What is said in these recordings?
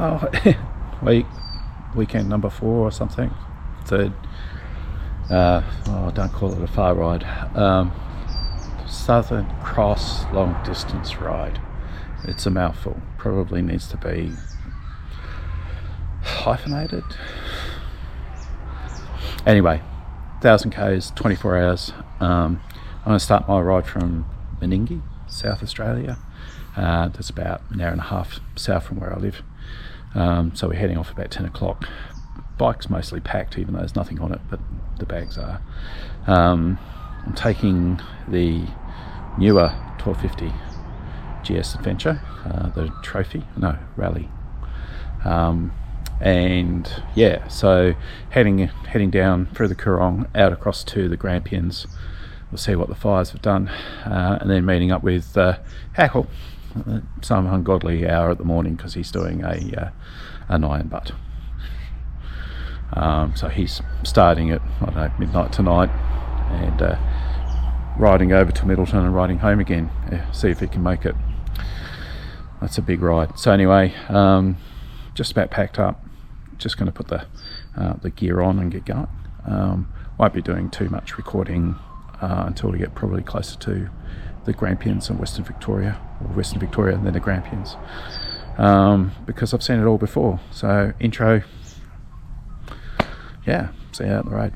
Oh, weekend number 4 or something. Third. Don't call it a far ride. Southern Cross long distance ride. It's a mouthful. Probably needs to be hyphenated. Anyway, 1,000 k's, 24 hours. I'm going to start my ride from Meningie, South Australia. That's about an hour and a half south from where I live. So we're heading off about 10 o'clock. Bike's mostly packed, even though there's nothing on it, but the bags are. I'm taking the newer 1250 GS Adventure, the rally. And yeah, so heading down through the Coorong, out across to the Grampians. We'll see what the fires have done, and then meeting up with Hackle some ungodly hour at the morning because he's doing an iron butt. So he's starting at midnight tonight and riding over to Middleton and riding home again. See if he can make it. That's a big ride. So anyway, just about packed up. Just going to put the gear on and get going. Won't be doing too much recording until we get probably closer to the Grampians and Western Victoria and then the Grampians, because I've seen it all before. So intro, yeah, see you out on the road.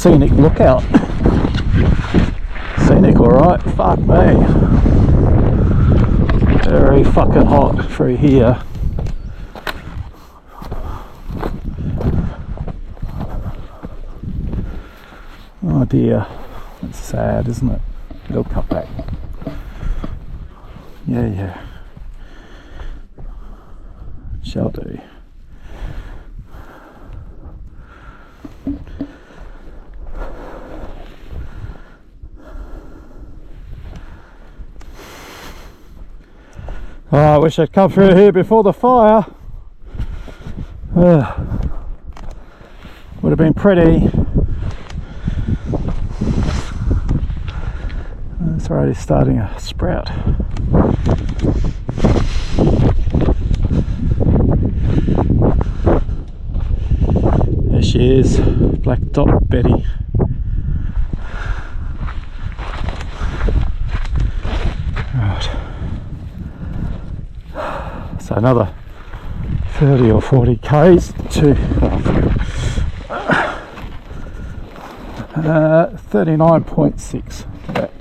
scenic lookout. Scenic, alright, fuck me. Very fucking hot through here. Oh dear, that's sad, isn't it? It'll cut back. Yeah. Shall do. Oh, I wish I'd come through here before the fire. Would have been pretty. It's already starting to sprout. There she is, Black Dot Betty. Right. So another 30 or 40 k's to 39.6 back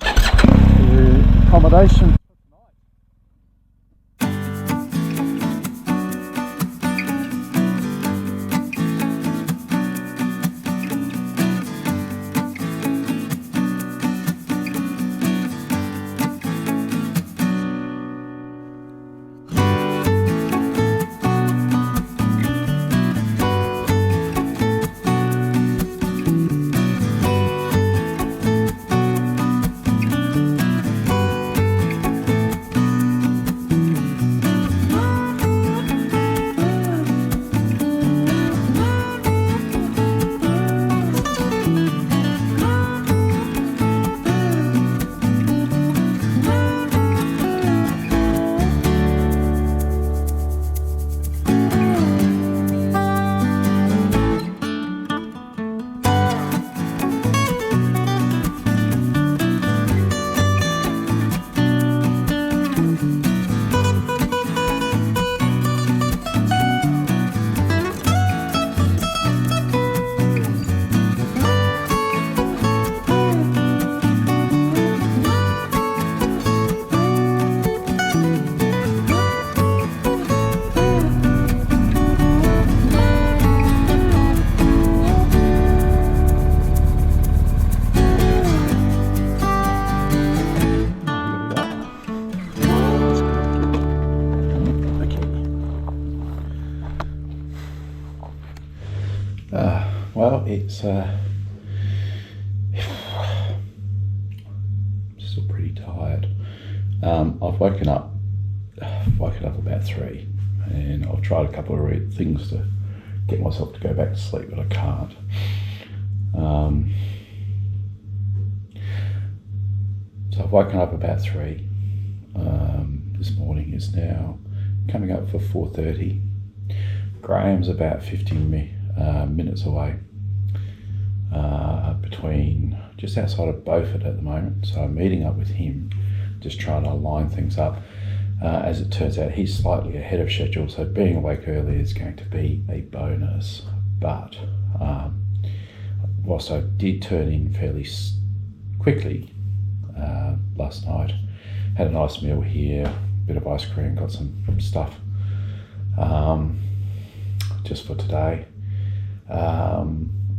to accommodation. Well, it's still pretty tired. I've woken up about 3, and I've tried a couple of things to get myself to go back to sleep, but I can't. So I've woken up about 3. This morning is now coming up for 4:30. Graham's about 15 minutes away, between just outside of Beaufort at the moment, so I'm meeting up with him, just trying to line things up. As it turns out, he's slightly ahead of schedule, so being awake early is going to be a bonus. But whilst I did turn in fairly quickly last night, had a nice meal here, bit of ice cream, got some stuff just for today.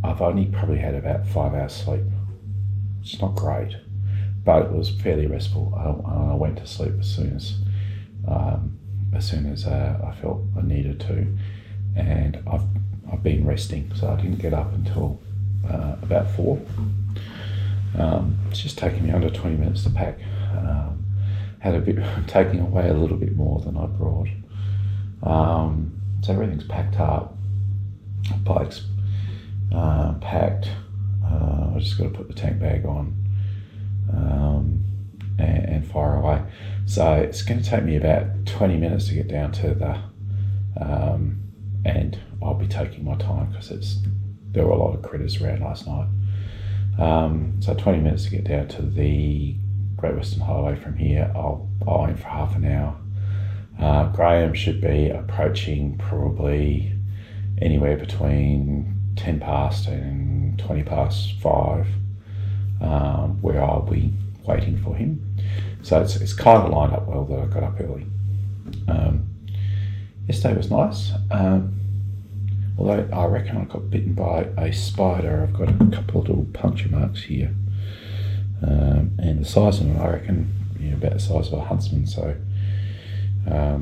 I've only probably had about 5 hours sleep. It's not great, but it was fairly restful. I went to sleep as soon as I felt I needed to, and I've been resting, so I didn't get up until about 4. It's just taking me under 20 minutes to pack. Taking away a little bit more than I brought. So everything's packed up. Bike's packed. I just got to put the tank bag on and fire away. So it's going to take me about 20 minutes to get down to the and I'll be taking my time because there were a lot of critters around last night. So 20 minutes to get down to the Great Western Highway from here. I'll aim for half an hour. Graham should be approaching probably anywhere between 10 past and 20 past 5, where I'll be waiting for him. So it's kind of lined up well that I got up early. Yesterday was nice, although I reckon I got bitten by a spider. I've got a couple of little puncture marks here, and the size of them, I reckon, about the size of a huntsman. So I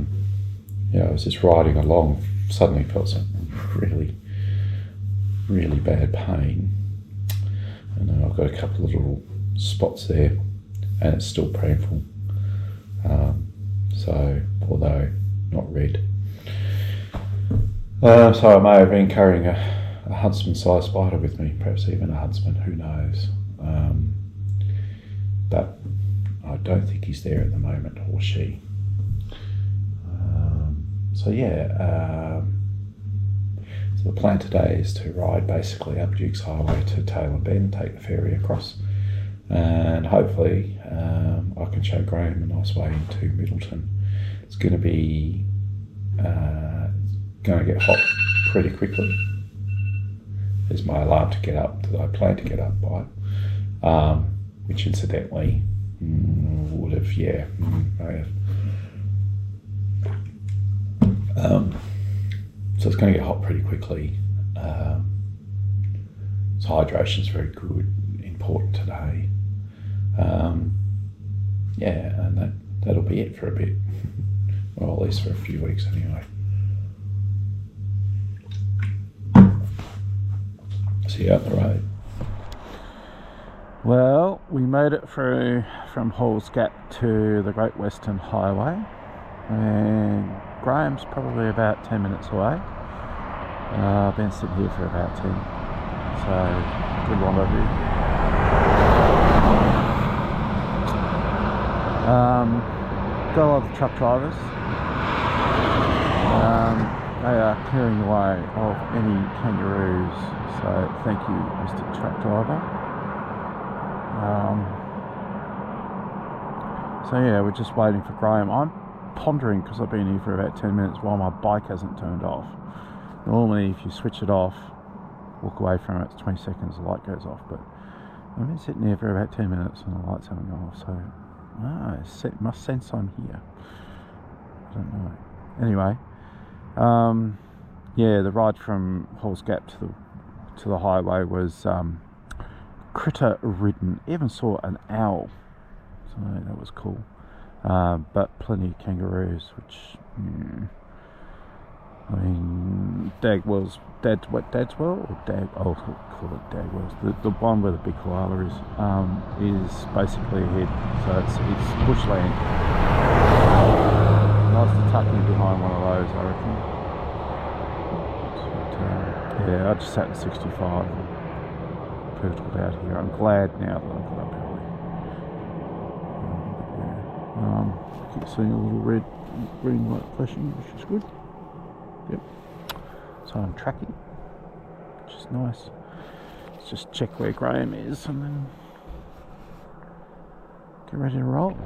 was just riding along, suddenly felt some really, really bad pain, and then I've got a couple of little spots there, and it's still painful. So although not red. So I may have been carrying a huntsman-sized spider with me, perhaps even a huntsman, who knows. But I don't think he's there at the moment, or she. So the plan today is to ride basically up Duke's Highway to Taylor Bend, take the ferry across, and hopefully I can show Graham a nice way into Middleton. It's going to be get hot pretty quickly. There's my alarm to get up that I plan to get up by, which incidentally would have, so it's going to get hot pretty quickly. So hydration is very good, important today. And that'll be it for a bit. Well, at least for a few weeks anyway. See you out the road. Well, we made it through from Halls Gap to the Great Western Highway, and Graham's probably about 10 minutes away. I've been sitting here for about 10, so good rendezvous. Got a lot of truck drivers. They are clearing the way of any kangaroos, so thank you, Mr. Truck Driver. We're just waiting for Graham. I'm pondering, because I've been here for about 10 minutes, why my bike hasn't turned off. Normally if you switch it off, walk away from it, it's 20 seconds, the light goes off, but I've been sitting here for about 10 minutes and the lights haven't gone off, so it must sense I'm here. I don't know. Anyway, the ride from Halls Gap to the highway was critter ridden. Even saw an owl, so that was cool. But plenty of kangaroos, which Dagwell's I'll call it Dagwell's. The one where the big koala is basically ahead, so it's bushland. Nice to tuck in behind one of those, I reckon. But, I just sat in 65 and poodled out here. I'm glad now that I got up early. Keep seeing a little green light flashing, which is good. Yep. So I'm tracking, which is nice. Let's just check where Graham is and then get ready to roll.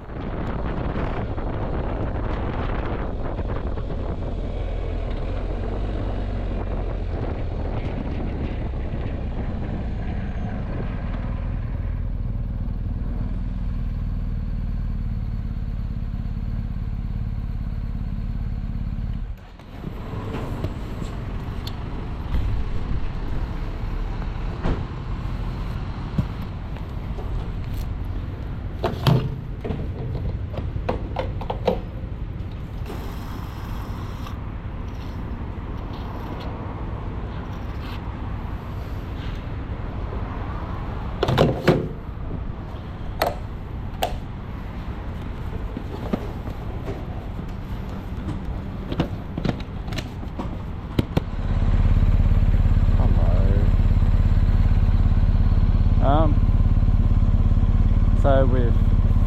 So we've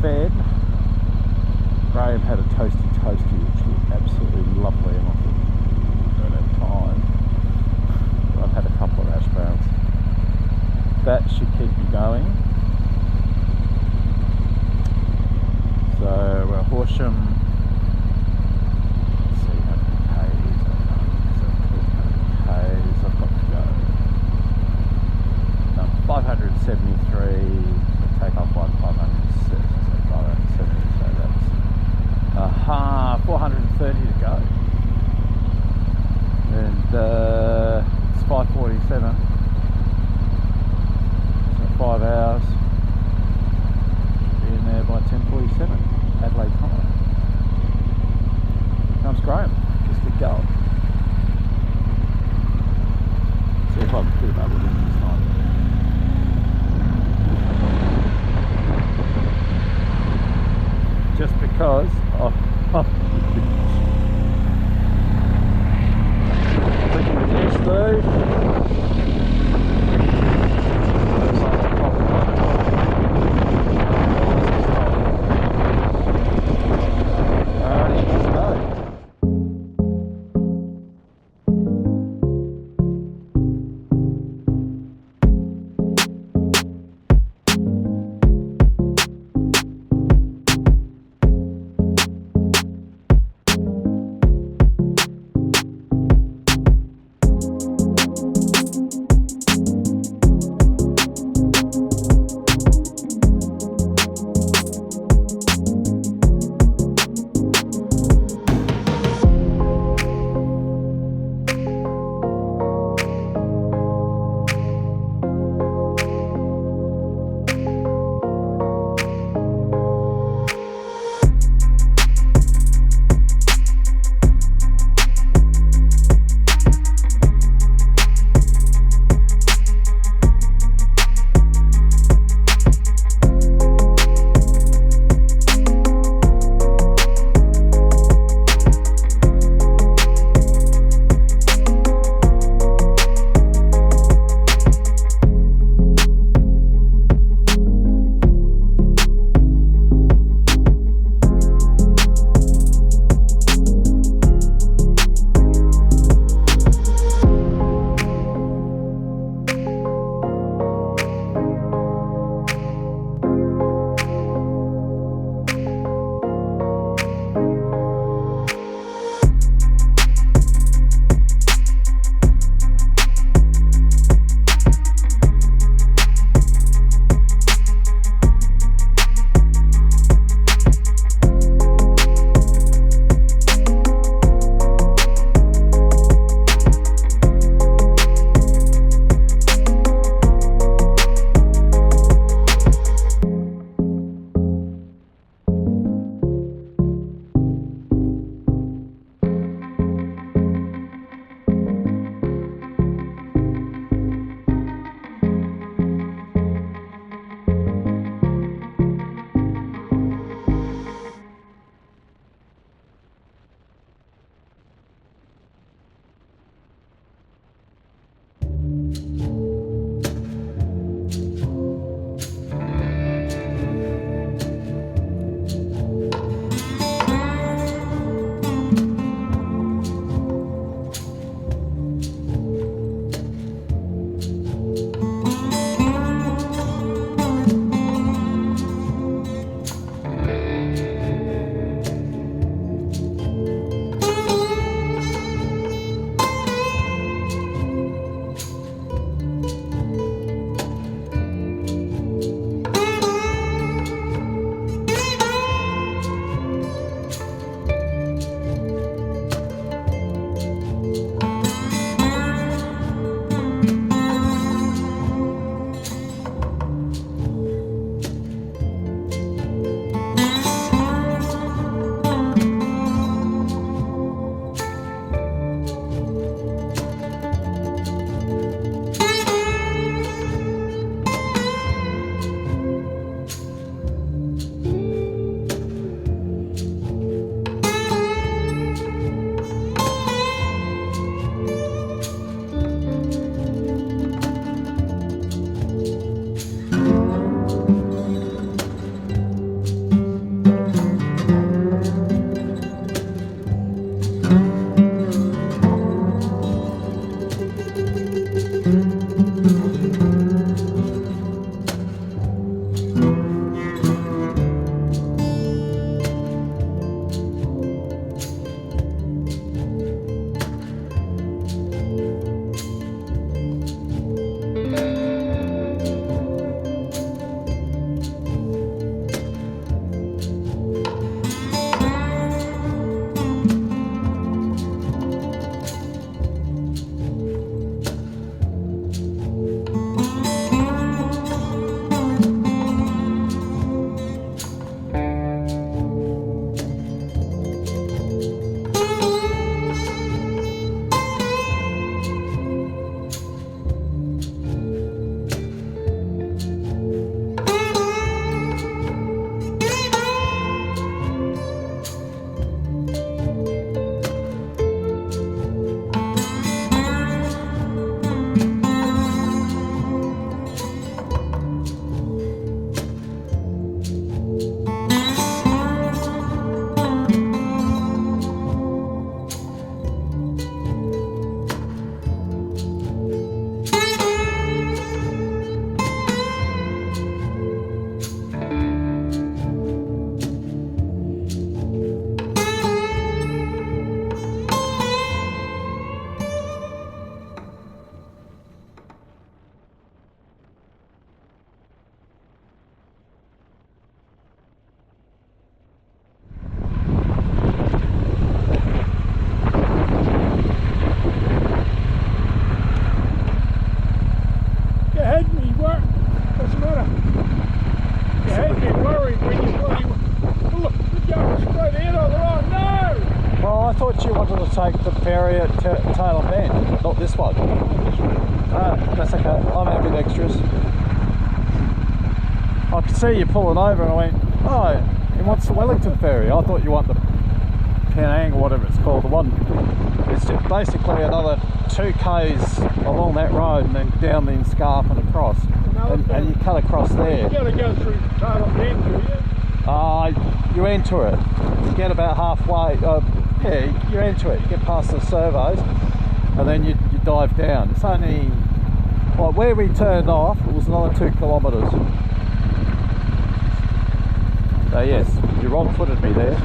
fed. Graham had a toasty, which was absolutely lovely, and I thought, don't have time. But I've had a couple of hash browns. That should keep me going. So we're Horsham. Let's see how many Ks. I've got to go. because flicking the gas stove. take the ferry at Taylor Bend, not this one. That's okay, I'm happy with extras. I could see you pulling over and I went, oh, he wants the Wellington ferry. I thought you want the Penang or whatever it's called, the one. It's just basically another 2 k's along that road and then down the Scarp and across. And you cut across there. You gotta go through Taylor Bend, do you? You enter it. You get about halfway. Yeah, you enter it. You get past the servos, and then you dive down. It's only like where we turned off. It was another 2 kilometres. So yes, you wrong-footed me there.